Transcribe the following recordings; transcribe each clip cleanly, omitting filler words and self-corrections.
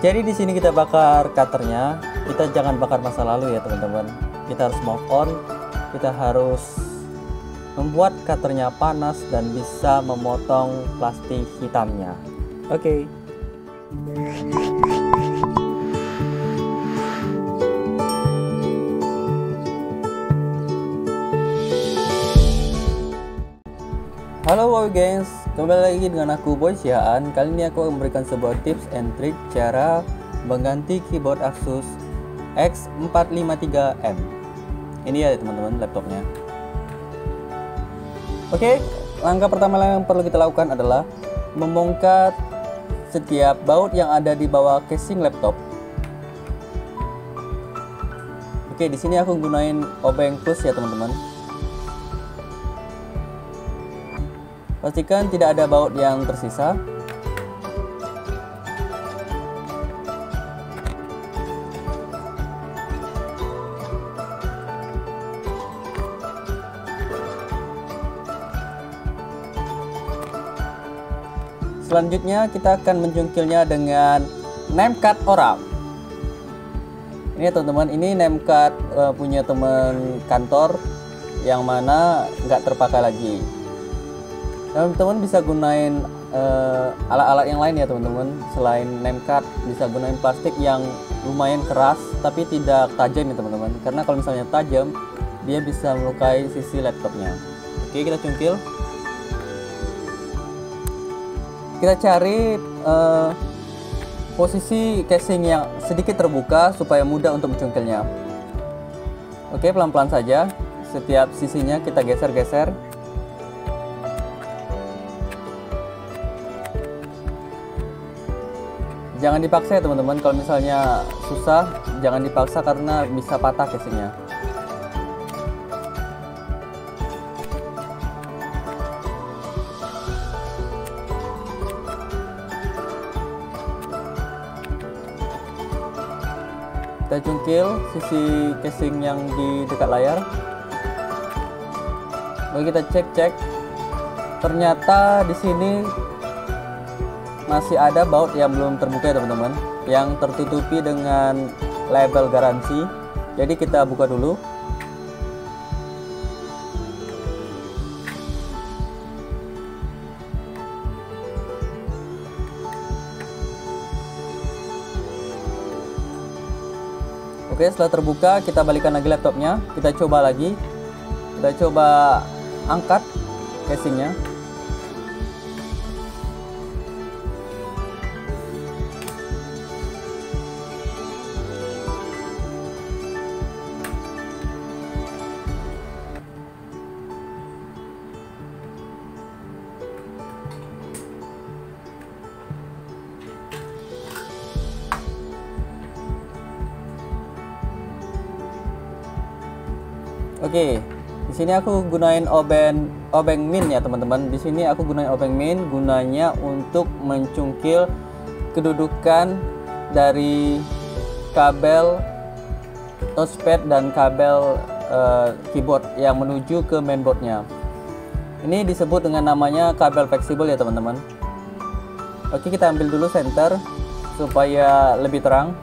Jadi di sini kita bakar cutternya. Kita jangan bakar masa lalu ya teman-teman. Kita harus move on. Kita harus membuat cutternya panas dan bisa memotong plastik hitamnya. Oke. Halo wow guys, kembali lagi dengan aku Boy Siaan. Kali ini aku akan memberikan sebuah tips and trick cara mengganti keyboard Asus X453M. Ini ya teman-teman laptopnya. Oke, langkah pertama yang perlu kita lakukan adalah membongkar setiap baut yang ada di bawah casing laptop. Oke, di sini aku gunain obeng plus ya teman-teman. Pastikan tidak ada baut yang tersisa. Selanjutnya kita akan mencungkilnya dengan name card orang. Ini teman-teman, ini name card punya teman kantor yang mana nggak terpakai lagi. Teman-teman bisa gunain alat-alat yang lain ya teman-teman. Selain name card, bisa gunain plastik yang lumayan keras tapi tidak tajam ya teman-teman. Karena kalau misalnya tajam, dia bisa melukai sisi laptopnya. Oke, kita cungkil. Kita cari posisi casing yang sedikit terbuka supaya mudah untuk mencungkilnya. Oke, pelan-pelan saja. Setiap sisinya kita geser-geser. Jangan dipaksa ya teman-teman, kalau misalnya susah jangan dipaksa karena bisa patah casingnya. Kita cungkil sisi casing yang di dekat layar. Lalu kita cek. Ternyata di sini masih ada baut yang belum terbuka ya teman-teman, yang tertutupi dengan label garansi. Jadi kita buka dulu. Oke, setelah terbuka kita balikan lagi laptopnya. Kita coba lagi. Kita coba angkat casingnya. Oke, di sini aku gunain obeng min ya teman-teman. Di sini aku gunain obeng min, gunanya untuk mencungkil kedudukan dari kabel touchpad dan kabel keyboard yang menuju ke mainboardnya. Ini disebut dengan namanya kabel fleksibel ya teman-teman. Oke, kita ambil dulu center supaya lebih terang.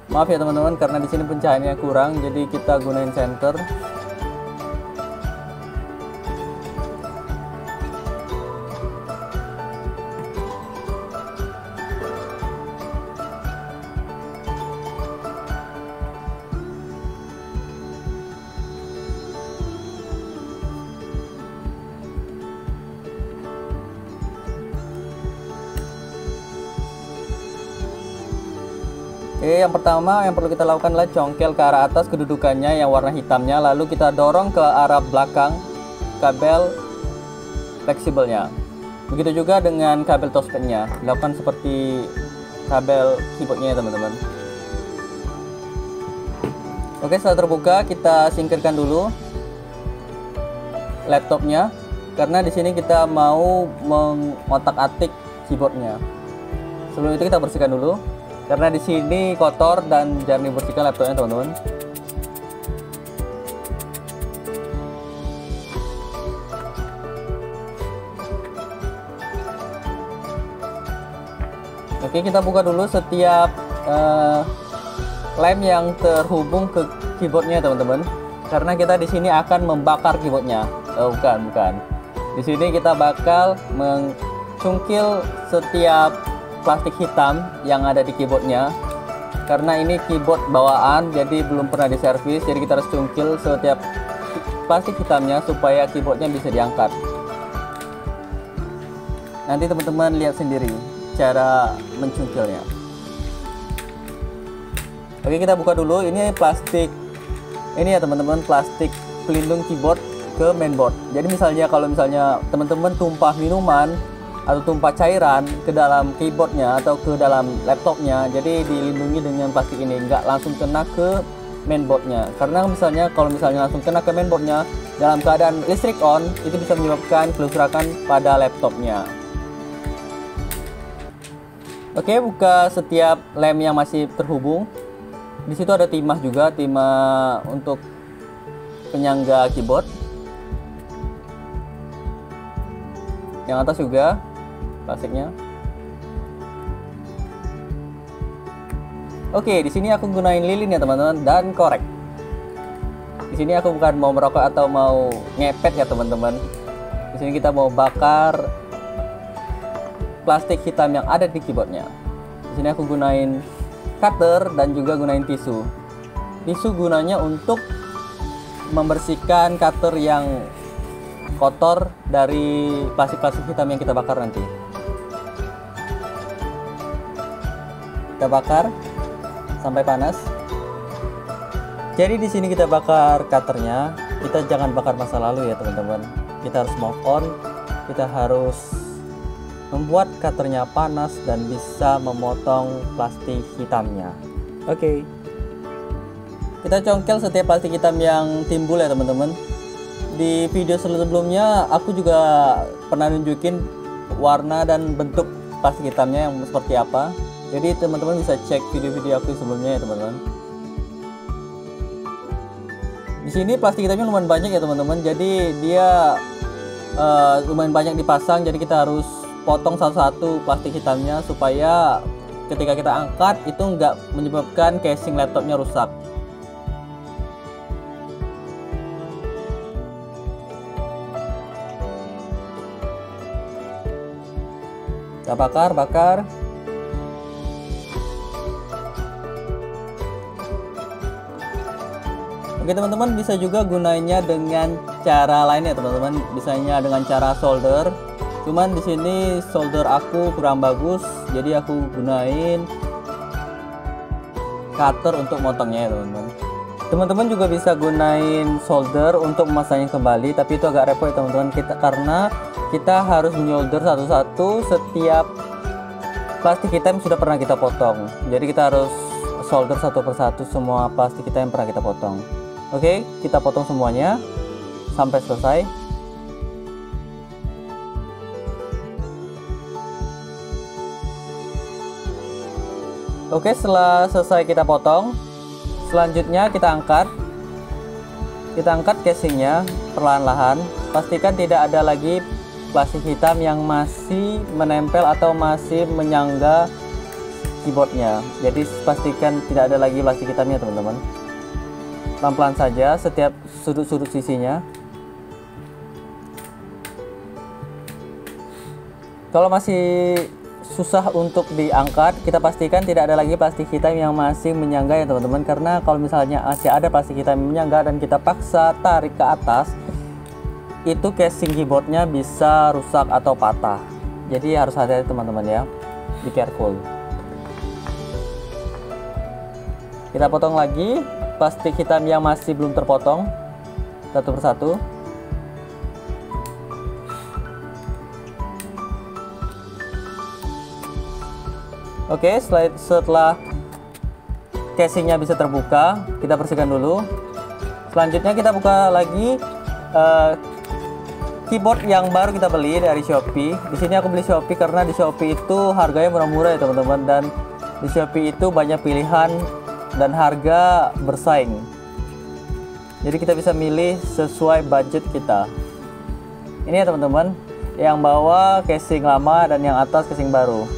Maaf ya teman-teman, karena di sini pencahayaannya kurang, jadi kita gunain center. Oke, yang pertama yang perlu kita lakukan adalah congkel ke arah atas kedudukannya yang warna hitamnya, lalu kita dorong ke arah belakang kabel fleksibelnya. Begitu juga dengan kabel touchpadnya, lakukan seperti kabel keyboardnya ya teman-teman. Oke, setelah terbuka kita singkirkan dulu laptopnya, karena di sini kita mau mengotak-atik keyboardnya. Sebelum itu kita bersihkan dulu. Karena di sini kotor dan jarang dibersihkan laptopnya teman-teman. Oke, Oke, kita buka dulu setiap lem yang terhubung ke keyboardnya teman-teman, karena kita di sini akan membakar keyboardnya. Bukan. Di sini kita bakal mencungkil setiap plastik hitam yang ada di keyboardnya, karena ini keyboard bawaan jadi belum pernah diservis, jadi kita harus cungkil setiap plastik hitamnya supaya keyboardnya bisa diangkat. Nanti teman-teman lihat sendiri cara mencungkilnya. Oke, kita buka dulu. Ini plastik, ini ya teman-teman, plastik pelindung keyboard ke mainboard. Jadi kalau misalnya teman-teman tumpah minuman atau tumpah cairan ke dalam keyboardnya atau ke dalam laptopnya, jadi dilindungi dengan plastik ini, nggak langsung kena ke mainboardnya. Karena kalau misalnya langsung kena ke mainboardnya dalam keadaan listrik on, itu bisa menyebabkan kerusakan pada laptopnya. Oke, buka setiap lem yang masih terhubung. Di situ ada timah juga, timah untuk penyangga keyboard. Yang atas juga plastiknya. Oke, di sini aku gunain lilin ya teman-teman, dan korek. Di sini aku bukan mau merokok atau mau ngepet ya teman-teman. Di sini kita mau bakar plastik hitam yang ada di keyboardnya. Di sini aku gunain cutter dan juga gunain tisu. Tisu gunanya untuk membersihkan cutter yang kotor dari plastik-plastik hitam yang kita bakar nanti. Kita bakar sampai panas. Jadi di sini kita bakar cutternya. Kita jangan bakar masa lalu ya teman-teman. Kita harus move on. Kita harus membuat cutternya panas dan bisa memotong plastik hitamnya. Oke. Kita congkel setiap plastik hitam yang timbul ya teman-teman. Di video sebelumnya aku juga pernah nunjukin warna dan bentuk plastik hitamnya yang seperti apa. Jadi teman-teman bisa cek video-video aku sebelumnya ya teman-teman. Di sini plastik hitamnya lumayan banyak ya teman-teman. Jadi dia lumayan banyak dipasang. Jadi kita harus potong satu-satu plastik hitamnya supaya ketika kita angkat itu nggak menyebabkan casing laptopnya rusak. Kita bakar. Oke teman-teman, bisa juga gunainnya dengan cara lain ya teman-teman. Bisanya dengan cara solder. Cuman di sini solder aku kurang bagus, jadi aku gunain cutter untuk motongnya ya teman-teman. Teman-teman juga bisa gunain solder untuk memasangnya kembali, tapi itu agak repot ya teman-teman, karena kita harus menyolder satu-satu setiap plastik hitam yang sudah pernah kita potong. Jadi kita harus solder satu persatu semua plastik hitam yang pernah kita potong. Oke, kita potong semuanya sampai selesai. Oke, setelah selesai kita potong, selanjutnya kita angkat casingnya perlahan-lahan. Pastikan tidak ada lagi plastik hitam yang masih menempel atau masih menyangga keyboardnya. Jadi pastikan tidak ada lagi plastik hitamnya teman-teman. Pelan-pelan saja setiap sudut-sudut sisinya. Kalau masih susah untuk diangkat, kita pastikan tidak ada lagi plastik hitam yang masih menyangga ya teman-teman, karena kalau misalnya masih ada plastik hitam yang menyangga dan kita paksa tarik ke atas, itu casing keyboardnya bisa rusak atau patah. Jadi harus hati-hati teman-teman ya, be careful. Kita potong lagi plastik hitam yang masih belum terpotong satu persatu. Oke, setelah casingnya bisa terbuka, kita bersihkan dulu. Selanjutnya kita buka lagi keyboard yang baru kita beli dari Shopee. Di sini aku beli Shopee karena di Shopee itu harganya murah-murah ya teman-teman, dan di Shopee itu banyak pilihan dan harga bersaing. Jadi kita bisa milih sesuai budget kita. Ini ya teman-teman, yang bawah casing lama dan yang atas casing baru.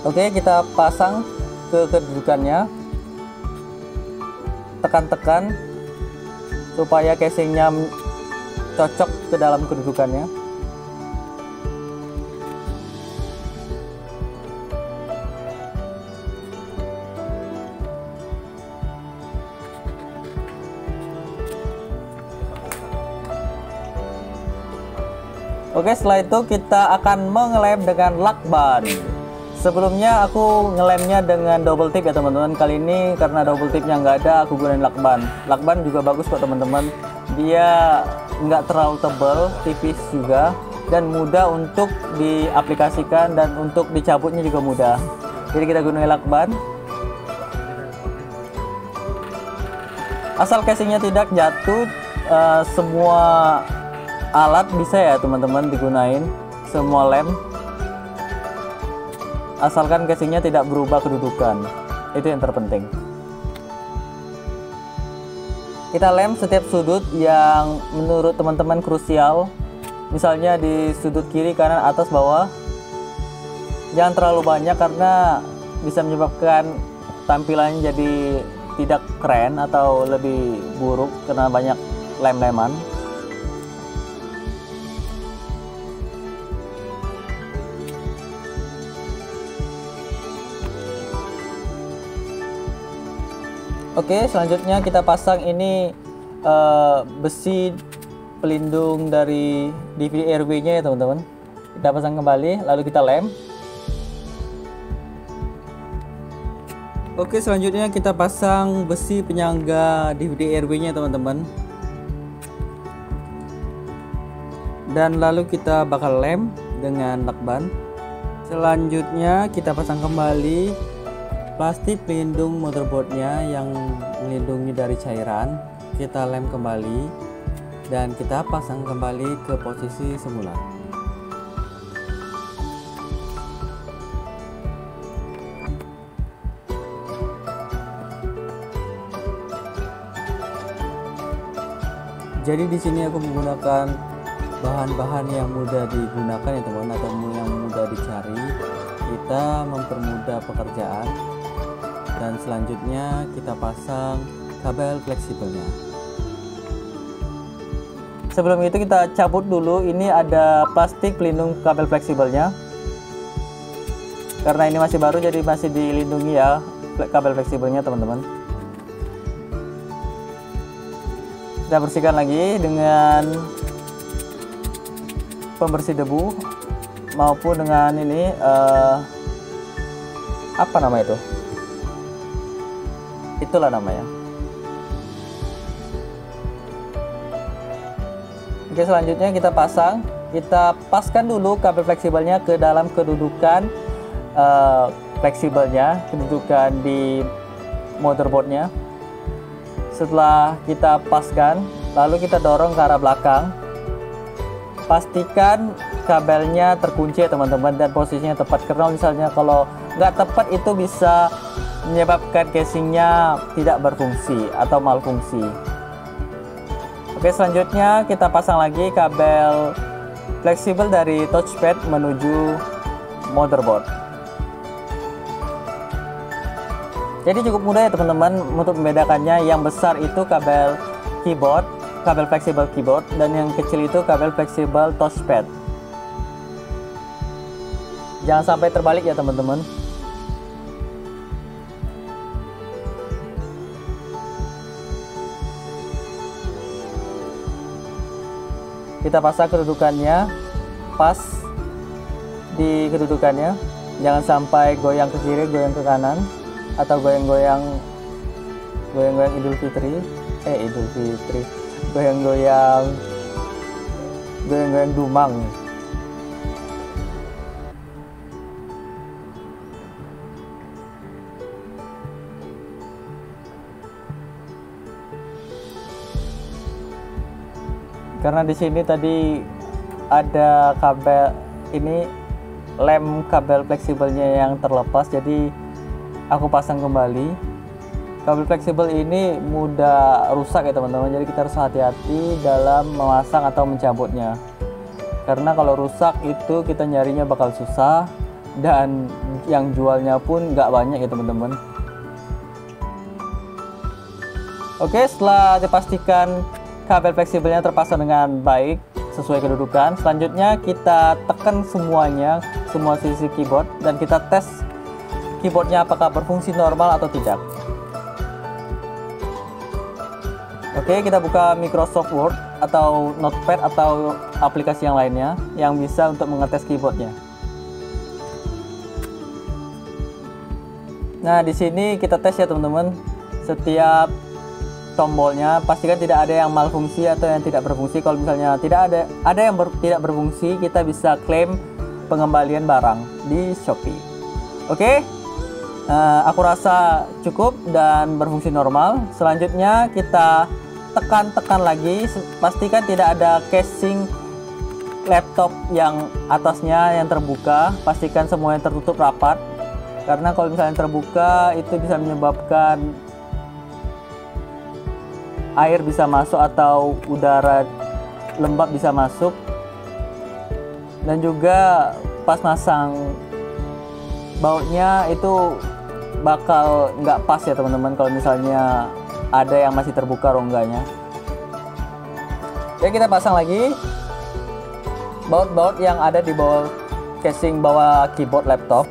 Oke, kita pasang ke kedudukannya, tekan-tekan supaya casingnya cocok ke dalam kedudukannya. Oke, setelah itu kita akan mengelem dengan lakban. Sebelumnya aku ngelemnya dengan double tip ya teman-teman. Kali ini karena double tipnya nggak ada, aku gunain lakban. Lakban juga bagus kok teman-teman. Dia nggak terlalu tebal, tipis juga, dan mudah untuk diaplikasikan dan untuk dicabutnya juga mudah. Jadi kita gunain lakban. Asal casingnya tidak jatuh, semua alat bisa ya teman-teman digunain, semua lem, asalkan casingnya tidak berubah kedudukan, itu yang terpenting. Kita lem setiap sudut yang menurut teman-teman krusial, misalnya di sudut kiri, kanan, atas, bawah. Jangan terlalu banyak karena bisa menyebabkan tampilannya jadi tidak keren atau lebih buruk karena banyak lem-leman. Oke, selanjutnya kita pasang ini besi pelindung dari DVD RW nya ya teman-teman. Kita pasang kembali, lalu kita lem. Oke, selanjutnya kita pasang besi penyangga DVD RW nya teman-teman. Dan lalu kita bakal lem dengan lakban. Selanjutnya kita pasang kembali plastik pelindung motherboardnya yang melindungi dari cairan. Kita lem kembali dan kita pasang kembali ke posisi semula. Jadi di sini aku menggunakan bahan-bahan yang mudah digunakan ya teman, atau yang mudah dicari. Kita mempermudah pekerjaan. Dan selanjutnya kita pasang kabel fleksibelnya. Sebelum itu kita cabut dulu, ini ada plastik pelindung kabel fleksibelnya. Karena ini masih baru jadi masih dilindungi ya kabel fleksibelnya teman-teman. Kita bersihkan lagi dengan pembersih debu maupun dengan ini apa nama itu? Itulah namanya. Oke, selanjutnya kita paskan dulu kabel fleksibelnya ke dalam kedudukan fleksibelnya, kedudukan di motherboardnya. Setelah kita paskan, lalu kita dorong ke arah belakang. Pastikan kabelnya terkunci ya teman-teman, dan posisinya tepat, karena misalnya kalau nggak tepat itu bisa menyebabkan casingnya tidak berfungsi atau malfungsi. Oke, selanjutnya kita pasang lagi kabel fleksibel dari touchpad menuju motherboard. Jadi cukup mudah ya teman-teman untuk membedakannya. Yang besar itu kabel keyboard, kabel fleksibel keyboard, dan yang kecil itu kabel fleksibel touchpad. Jangan sampai terbalik ya teman-teman. Kita pasang kedudukannya pas di kedudukannya, jangan sampai goyang ke kiri, goyang ke kanan, atau goyang-goyang Idul Fitri, goyang-goyang Dumang. Karena di sini tadi ada kabel ini, lem kabel fleksibelnya yang terlepas, jadi aku pasang kembali. Kabel fleksibel ini mudah rusak ya teman-teman, jadi kita harus hati-hati dalam memasang atau mencabutnya. Karena kalau rusak itu kita nyarinya bakal susah, dan yang jualnya pun nggak banyak ya teman-teman. Oke, setelah dipastikan kabel fleksibelnya terpasang dengan baik sesuai kedudukan, selanjutnya kita tekan semuanya, semua sisi keyboard, dan kita tes keyboardnya apakah berfungsi normal atau tidak. Oke, kita buka Microsoft Word atau Notepad atau aplikasi yang lainnya yang bisa untuk mengetes keyboardnya. Nah, di sini kita tes ya teman-teman. Setiap tombolnya pastikan tidak ada yang malfungsi atau yang tidak berfungsi. Kalau misalnya tidak ada yang tidak berfungsi, kita bisa klaim pengembalian barang di Shopee. Oke, aku rasa cukup dan berfungsi normal. Selanjutnya kita tekan lagi, pastikan tidak ada casing laptop yang atasnya yang terbuka. Pastikan semuanya tertutup rapat, karena kalau misalnya terbuka itu bisa menyebabkan air bisa masuk atau udara lembab bisa masuk, dan juga pas masang bautnya itu bakal nggak pas ya teman-teman kalau misalnya ada yang masih terbuka rongganya. Ya, kita pasang lagi baut-baut yang ada di bawah casing bawah keyboard laptop.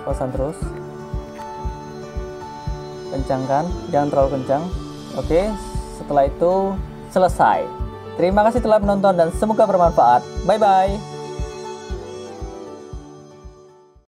Pasang terus, kencangkan, jangan terlalu kencang. Oke, setelah itu selesai. Terima kasih telah menonton dan semoga bermanfaat. Bye bye.